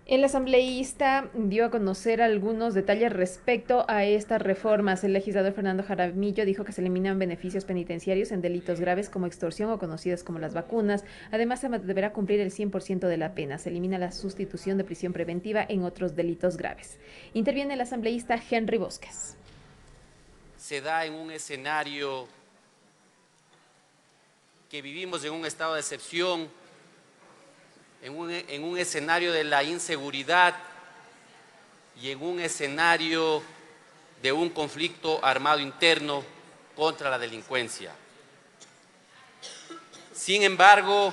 El asambleísta dio a conocer algunos detalles respecto a estas reformas. El legislador Fernando Jaramillo dijo que se eliminan beneficios penitenciarios en delitos graves como extorsión o conocidos como las vacunas. Además, se deberá cumplir el 100% de la pena. Se elimina la sustitución de prisión preventiva en otros delitos graves. Interviene el asambleísta Henry Bosques. Se da en un escenario que vivimos en un estado de excepción, en un escenario de la inseguridad y en un escenario de un conflicto armado interno contra la delincuencia. Sin embargo,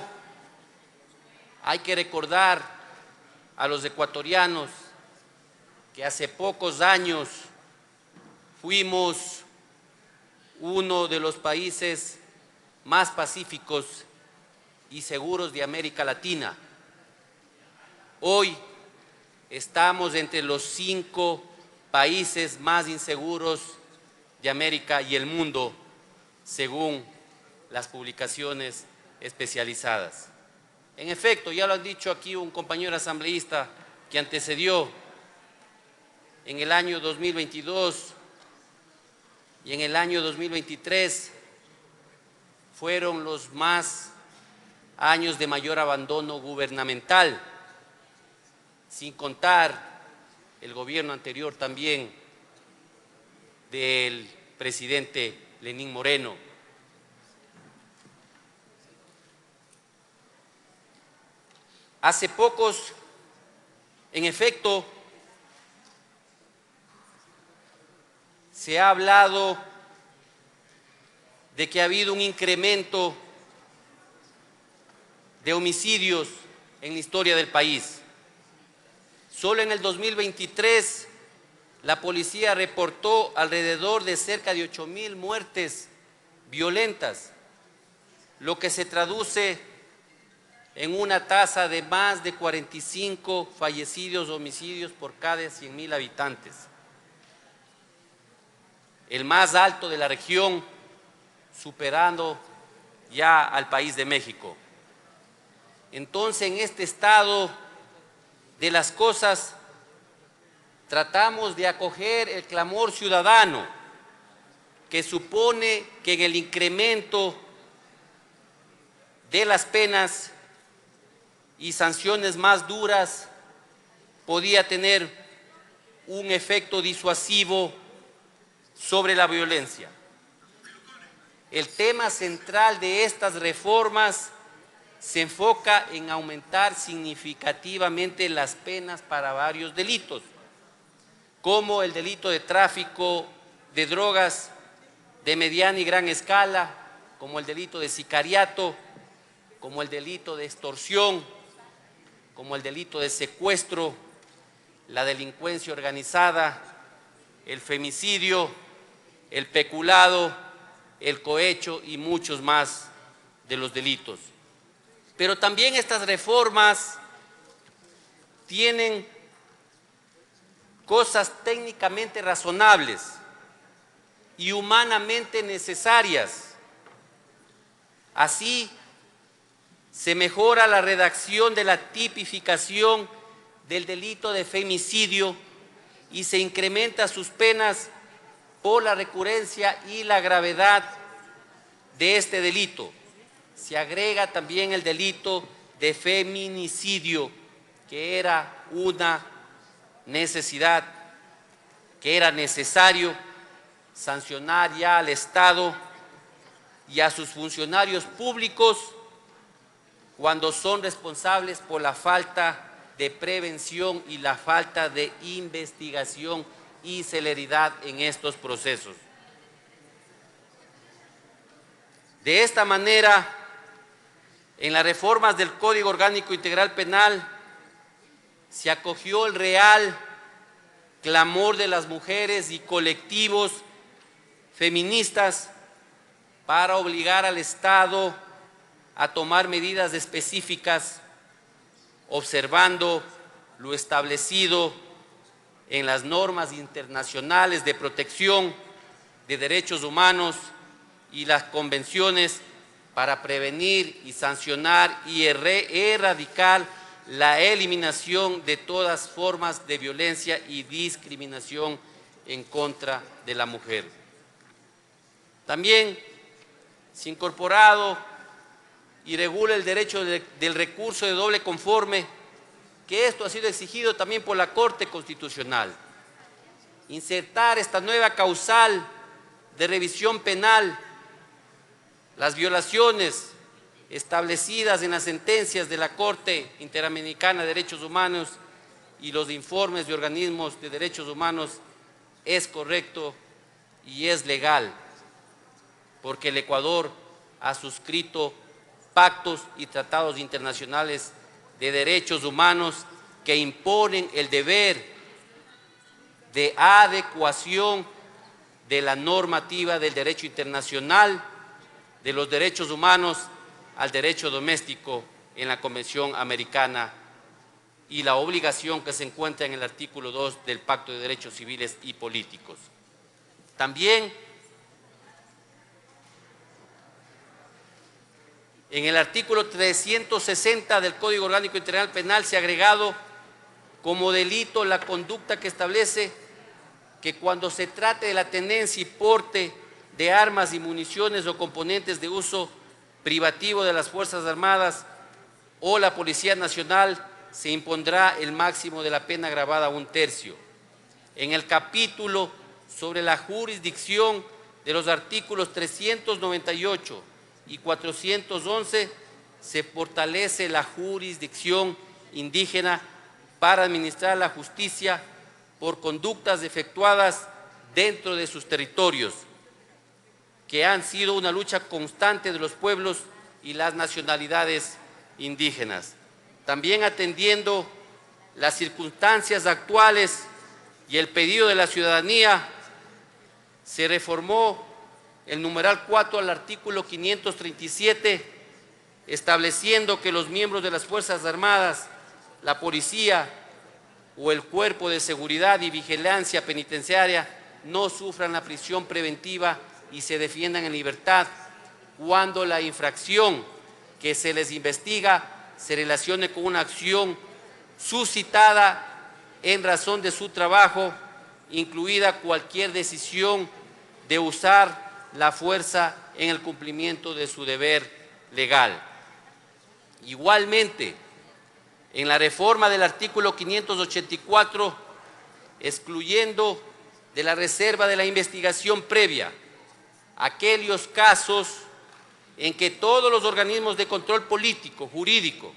hay que recordar a los ecuatorianos que hace pocos años fuimos uno de los países más pacíficos y seguros de América Latina. Hoy estamos entre los 5 países más inseguros de América y el mundo, según las publicaciones especializadas. En efecto, ya lo ha dicho aquí un compañero asambleísta que antecedió, en el año 2022 y en el año 2023 fueron los más años de mayor abandono gubernamental, sin contar el gobierno anterior también del presidente Lenín Moreno. Hace pocos, en efecto, se ha hablado de que ha habido un incremento de homicidios en la historia del país. Solo en el 2023 la policía reportó alrededor de cerca de 8.000 muertes violentas, lo que se traduce en una tasa de más de 45 fallecidos o homicidios por cada 100.000 habitantes. El más alto de la región, superando ya al país de México. Entonces, en este estado de las cosas, tratamos de acoger el clamor ciudadano, que supone que en el incremento de las penas y sanciones más duras podía tener un efecto disuasivo sobre la violencia. El tema central de estas reformas se enfoca en aumentar significativamente las penas para varios delitos, como el delito de tráfico de drogas de mediana y gran escala, como el delito de sicariato, como el delito de extorsión, como el delito de secuestro, la delincuencia organizada, el femicidio, el peculado, el cohecho y muchos más de los delitos. Pero también estas reformas tienen cosas técnicamente razonables y humanamente necesarias. Así, se mejora la redacción de la tipificación del delito de femicidio y se incrementa sus penas por la recurrencia y la gravedad de este delito. Se agrega también el delito de feminicidio, que era una necesidad, que era necesario sancionar ya al Estado y a sus funcionarios públicos cuando son responsables por la falta de prevención y la falta de investigación y celeridad en estos procesos. De esta manera, en las reformas del Código Orgánico Integral Penal se acogió el real clamor de las mujeres y colectivos feministas para obligar al Estado a tomar medidas específicas, observando lo establecido en las normas internacionales de protección de derechos humanos y las convenciones para prevenir y sancionar y erradicar la eliminación de todas formas de violencia y discriminación en contra de la mujer. También se ha incorporado y regula el derecho del recurso de doble conforme, que esto ha sido exigido también por la Corte Constitucional. Insertar esta nueva causal de revisión penal, las violaciones establecidas en las sentencias de la Corte Interamericana de Derechos Humanos y los informes de organismos de derechos humanos, es correcto y es legal, porque el Ecuador ha suscrito pactos y tratados internacionales de derechos humanos que imponen el deber de adecuación de la normativa del derecho internacional de los derechos humanos al derecho doméstico en la Convención Americana y la obligación que se encuentra en el artículo 2 del Pacto de Derechos Civiles y Políticos. También en el artículo 360 del Código Orgánico Integral Penal se ha agregado como delito la conducta que establece que cuando se trate de la tenencia y porte de armas y municiones o componentes de uso privativo de las Fuerzas Armadas o la Policía Nacional, se impondrá el máximo de la pena agravada a 1/3. En el capítulo sobre la jurisdicción de los artículos 398 y 411 se fortalece la jurisdicción indígena para administrar la justicia por conductas efectuadas dentro de sus territorios, que han sido una lucha constante de los pueblos y las nacionalidades indígenas. También atendiendo las circunstancias actuales y el pedido de la ciudadanía, se reformó el numeral 4 al artículo 537, estableciendo que los miembros de las Fuerzas Armadas, la policía o el cuerpo de seguridad y vigilancia penitenciaria no sufran la prisión preventiva y se defiendan en libertad cuando la infracción que se les investiga se relacione con una acción suscitada en razón de su trabajo, incluida cualquier decisión de usar la fuerza en el cumplimiento de su deber legal. Igualmente, en la reforma del artículo 584, excluyendo de la reserva de la investigación previa aquellos casos en que todos los organismos de control político, jurídico,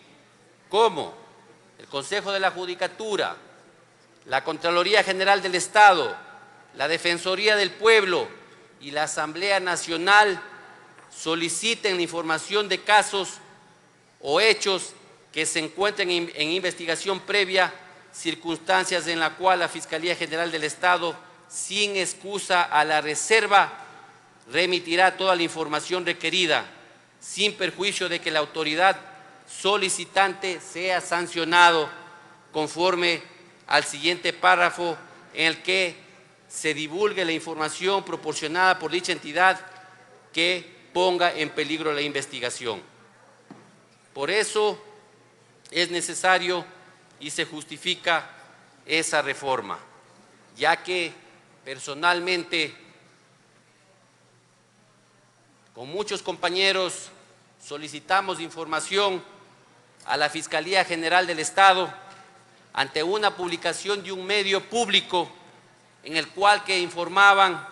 como el Consejo de la Judicatura, la Contraloría General del Estado, la Defensoría del Pueblo y la Asamblea Nacional, soliciten la información de casos o hechos que se encuentren en investigación previa, circunstancias en la cual la Fiscalía General del Estado, sin excusa a la reserva, remitirá toda la información requerida, sin perjuicio de que la autoridad solicitante sea sancionado conforme al siguiente párrafo, en el que se divulgue la información proporcionada por dicha entidad que ponga en peligro la investigación. Por eso es necesario y se justifica esa reforma, ya que personalmente, con muchos compañeros, solicitamos información a la Fiscalía General del Estado ante una publicación de un medio público en el cual que informaban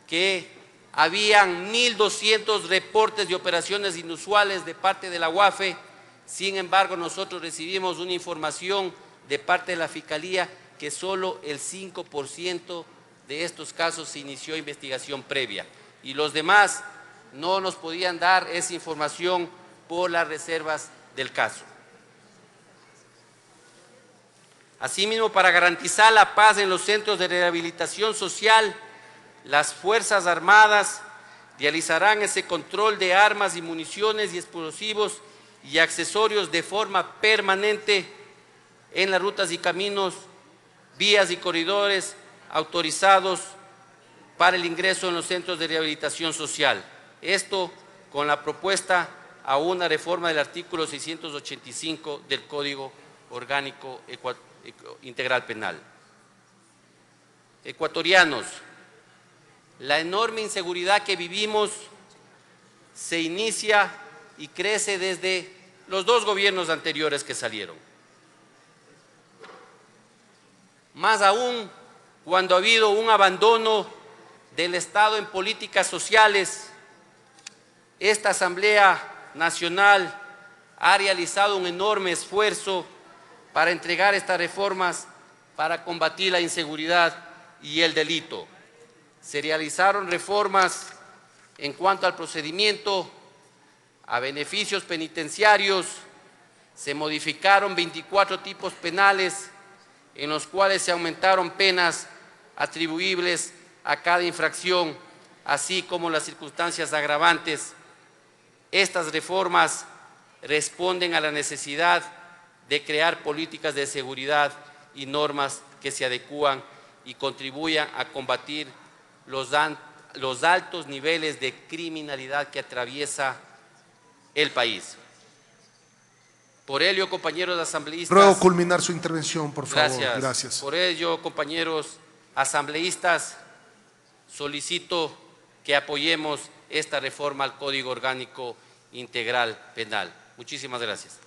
que habían 1.200 reportes de operaciones inusuales de parte de la UAFE. Sin embargo, nosotros recibimos una información de parte de la Fiscalía que solo el 5% de estos casos se inició investigación previa y los demás no nos podían dar esa información por las reservas del caso. Asimismo, para garantizar la paz en los centros de rehabilitación social, las Fuerzas Armadas realizarán ese control de armas y municiones y explosivos y accesorios de forma permanente en las rutas y caminos, vías y corredores autorizados para el ingreso en los centros de rehabilitación social. Esto con la propuesta a una reforma del artículo 685 del Código Orgánico Integral Penal. Ecuatorianos, la enorme inseguridad que vivimos se inicia y crece desde los dos gobiernos anteriores que salieron. Más aún cuando ha habido un abandono del Estado en políticas sociales. Esta Asamblea Nacional ha realizado un enorme esfuerzo para entregar estas reformas para combatir la inseguridad y el delito. Se realizaron reformas en cuanto al procedimiento, a beneficios penitenciarios, se modificaron 24 tipos penales en los cuales se aumentaron penas atribuibles a cada infracción, así como las circunstancias agravantes. Estas reformas responden a la necesidad de crear políticas de seguridad y normas que se adecúan y contribuyan a combatir los altos niveles de criminalidad que atraviesa el país. Por ello, compañeros asambleístas… Ruego culminar su intervención, por favor. Gracias. Gracias. Por ello, compañeros asambleístas, solicito que apoyemos esta reforma al Código Orgánico Integral Penal. Muchísimas gracias.